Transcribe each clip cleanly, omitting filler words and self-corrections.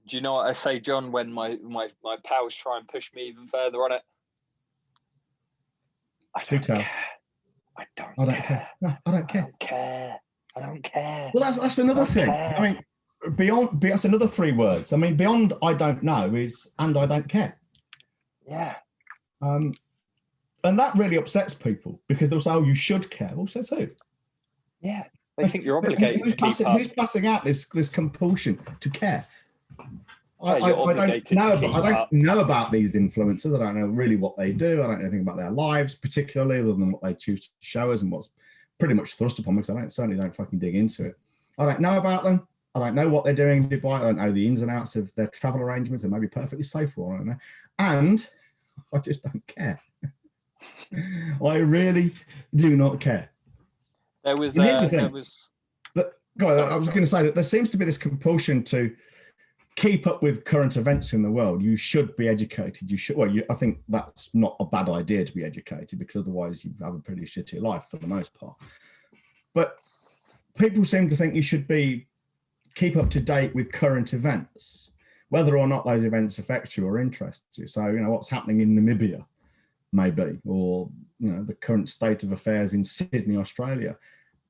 Do you know what I say, John, when my pals try and push me even further on it? I Do don't tell. care. I don't I don't care. care. No, I don't care. I don't care. I don't care. Well, that's another thing. Care. I mean, that's another 3 words. I mean, beyond I don't know is and I don't care. Yeah. And that really upsets people because they'll say, "Oh, you should care." Well, says who? Yeah, they think you're obligated to keep up. Who's passing out this compulsion to care? Yeah, you're obligated to keep I don't up. know about these influencers. I don't know really what they do. I don't know anything about their lives, particularly other than what they choose to show us and what's pretty much thrust upon me, because I certainly don't fucking dig into it. I don't know about them. I don't know what they're doing in Dubai. I don't know the ins and outs of their travel arrangements. They may be perfectly safe for all I don't know. And I just don't care. I really do not care. There was. Here's the thing. There was. I was going to say that there seems to be this compulsion to keep up with current events in the world. You should be educated. You should. Well, I think that's not a bad idea to be educated, because otherwise you have a pretty shitty life for the most part. But people seem to think you should keep up to date with current events, whether or not those events affect you or interest you. So, what's happening in Namibia, maybe, or, the current state of affairs in Sydney, Australia.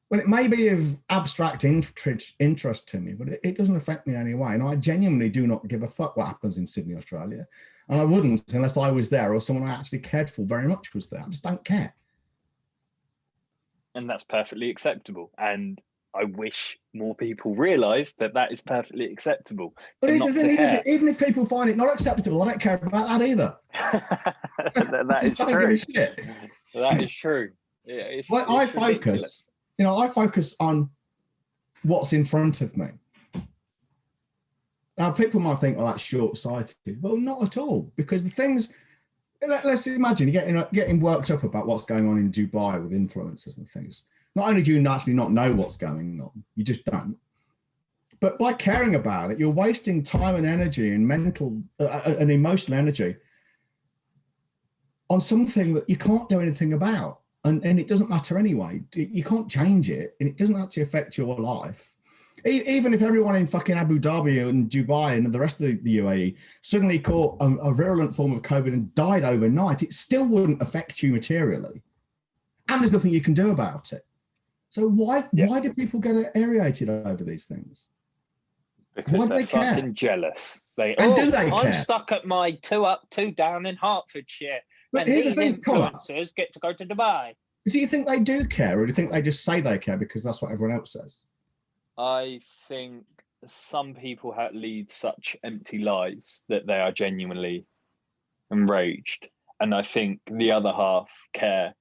Well, it may be of abstract interest to me, but it doesn't affect me in any way. And I genuinely do not give a fuck what happens in Sydney, Australia. And I wouldn't unless I was there or someone I actually cared for very much was there. I just don't care. And that's perfectly acceptable. And I wish more people realised that is perfectly acceptable. But here's the thing, even if people find it not acceptable, I don't care about that either. That is true. That is true. Yeah, it's ridiculous. I focus on what's in front of me. Now, people might think, that's short-sighted. Well, not at all, because the things, let's imagine you're getting worked up about what's going on in Dubai with influencers and things. Not only do you actually not know what's going on, you just don't. But by caring about it, you're wasting time and energy and mental and emotional energy on something that you can't do anything about. And it doesn't matter anyway. You can't change it, and it doesn't actually affect your life. Even if everyone in fucking Abu Dhabi and Dubai and the rest of the UAE suddenly caught a virulent form of COVID and died overnight, it still wouldn't affect you materially. And there's nothing you can do about it. So why do people get aerated over these things? Because they're fucking jealous. Do they care? I'm stuck at my 2 up, 2 down in Hertfordshire. But and these influencers get to go to Dubai. Do you think they do care, or do you think they just say they care because that's what everyone else says? I think some people lead such empty lives that they are genuinely enraged. And I think the other half care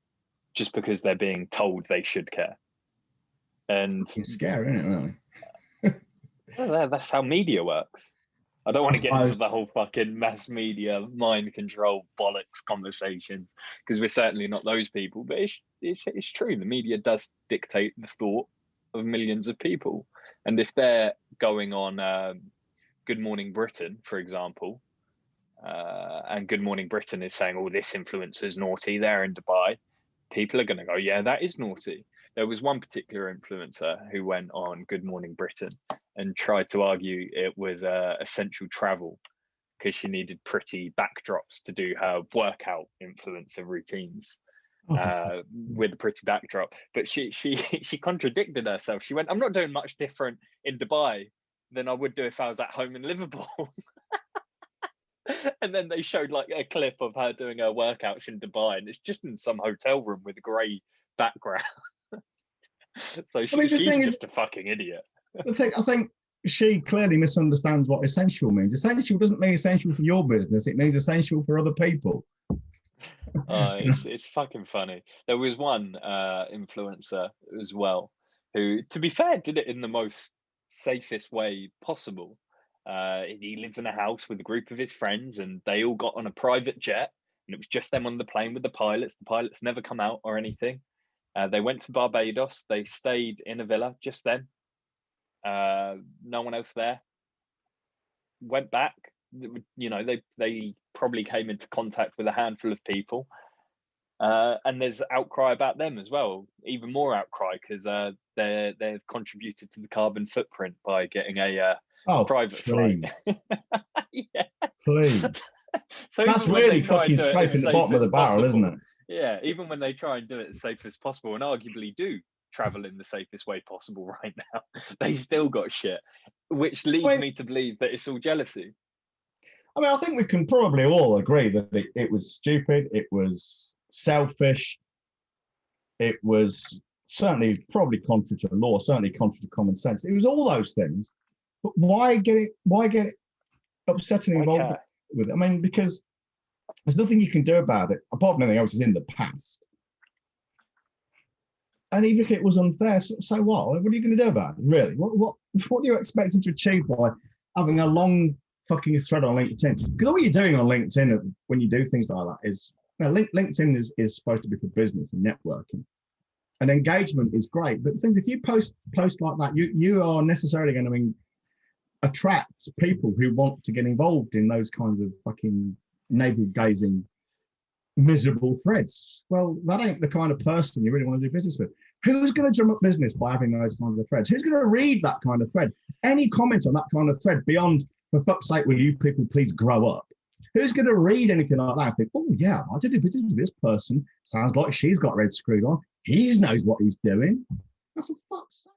just because they're being told they should care. And it's scary, isn't it, really? Well, that's how media works. I don't want to get into the whole fucking mass media mind control bollocks conversations, because we're certainly not those people. But it's true. The media does dictate the thought of millions of people. And if they're going on Good Morning Britain, for example, and Good Morning Britain is saying, this influencer's naughty, they're in Dubai, people are going to go, yeah, that is naughty. There was one particular influencer who went on Good Morning Britain and tried to argue it was essential travel because she needed pretty backdrops to do her workout influencer routines with a pretty backdrop. But she contradicted herself. She went, I'm not doing much different in Dubai than I would do if I was at home in Liverpool. And then they showed like a clip of her doing her workouts in Dubai, and it's just in some hotel room with a grey background. So she's just a fucking idiot. I think she clearly misunderstands what essential means. Essential doesn't mean essential for your business. It means essential for other people. It's fucking funny. There was one influencer as well who, to be fair, did it in the most safest way possible. He lives in a house with a group of his friends, and they all got on a private jet, and it was just them on the plane with the pilots. The pilots never come out or anything. They went to Barbados. They stayed in a villa, just them. No one else there. Went back. They probably came into contact with a handful of people. And there's outcry about them as well. Even more outcry because they've contributed to the carbon footprint by getting a Oh, private please. flight. Yeah. Please. So That's even when they really try fucking and do it as scraping the safe bottom of as the barrel, isn't possible, it? yeah, even when they try and do it as safe as possible, and arguably do travel in the safest way possible right now, they still got shit, which leads me to believe that it's all jealousy. I mean, I think we can probably all agree that it was stupid, it was selfish, it was certainly probably contrary to the law, certainly contrary to common sense. It was all those things. But why get it upset and involved with it? I mean, because there's nothing you can do about it, apart from anything else is in the past. And even if it was unfair, so what? What are you going to do about it, really? What are you expecting to achieve by having a long fucking thread on LinkedIn? Because all you're doing on LinkedIn when you do things like that is, LinkedIn is supposed to be for business and networking. And engagement is great. But the thing, if you post like that, you are necessarily going to attract people who want to get involved in those kinds of fucking navel-gazing, miserable threads. Well, that ain't the kind of person you really want to do business with. Who's going to drum up business by having those kinds of threads? Who's going to read that kind of thread? Any comment on that kind of thread beyond, for fuck's sake, will you people please grow up? Who's going to read anything like that and think, oh yeah, I did do business with this person. Sounds like she's got red screwed on. He knows what he's doing. Oh, for fuck's sake.